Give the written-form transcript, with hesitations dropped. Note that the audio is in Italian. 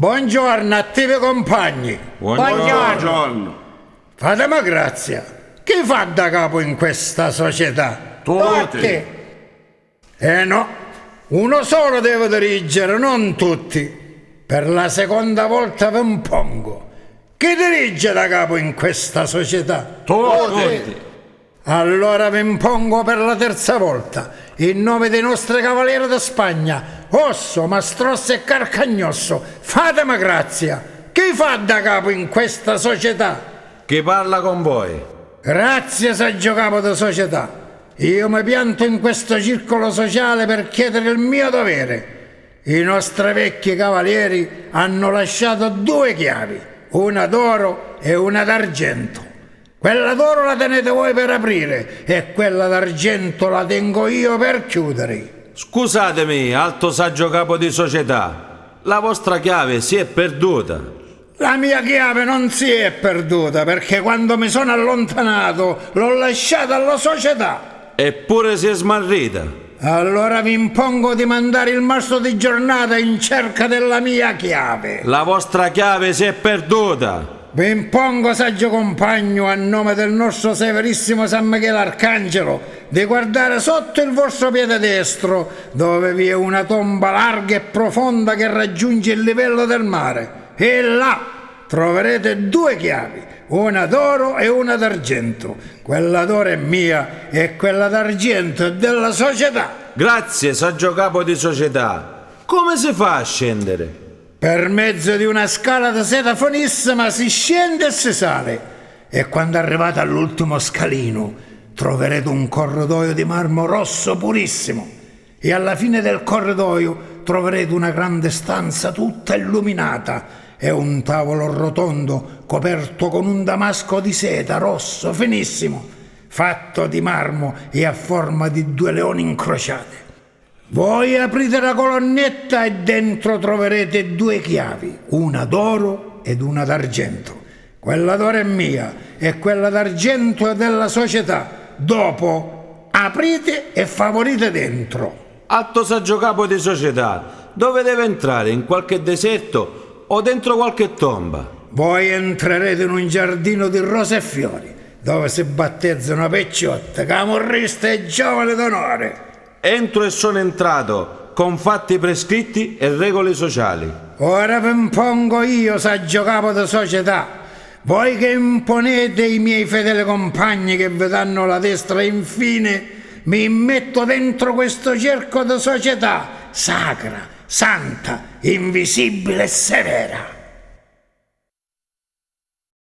Buongiorno, attivi compagni. Buongiorno. Fatemi grazia. Chi fa da capo in questa società? Tutti. No, uno solo deve dirigere, non tutti. Per la seconda volta vi impongo. Chi dirige da capo in questa società? Tutti. Allora vi impongo per la terza volta, in nome dei nostri cavalieri di Spagna, Osso, Mastrosso e Carcagnosso, fatemi grazia. Chi fa da capo in questa società? Chi parla con voi? Grazie, saggio capo di società. Io mi pianto in questo circolo sociale per chiedere il mio dovere. I nostri vecchi cavalieri hanno lasciato due chiavi, una d'oro e una d'argento. Quella d'oro la tenete voi per aprire e quella d'argento la tengo io per chiudere. Scusatemi, alto saggio capo di società, la vostra chiave si è perduta. La mia chiave non si è perduta perché quando mi sono allontanato l'ho lasciata alla società. Eppure si è smarrita. Allora vi impongo di mandare il mastro di giornata in cerca della mia chiave. La vostra chiave si è perduta. Vi impongo, saggio compagno, a nome del nostro severissimo San Michele Arcangelo, di guardare sotto il vostro piede destro, dove vi è una tomba larga e profonda che raggiunge il livello del mare. E là troverete due chiavi, una d'oro e una d'argento. Quella d'oro è mia e quella d'argento è della società. Grazie, saggio capo di società. Come si fa a scendere? Per mezzo di una scala da seta finissima si scende e si sale. E quando arrivate all'ultimo scalino troverete un corridoio di marmo rosso purissimo. E alla fine del corridoio troverete una grande stanza tutta illuminata e un tavolo rotondo coperto con un damasco di seta rosso finissimo, fatto di marmo e a forma di due leoni incrociati. Voi aprite la colonnetta e dentro troverete due chiavi, una d'oro ed una d'argento. Quella d'oro è mia e quella d'argento è della società. Dopo aprite e favorite dentro. Alto saggio capo di società, dove deve entrare? In qualche deserto o dentro qualche tomba? Voi entrerete in un giardino di rose e fiori, dove si battezzano pecciotte, camorriste e giovani d'onore. Entro e sono entrato, con fatti prescritti e regole sociali. Ora vi impongo io, saggio capo di società, voi che imponete i miei fedeli compagni che vi danno la destra e infine mi metto dentro questo cerco di società sacra, santa, invisibile e severa.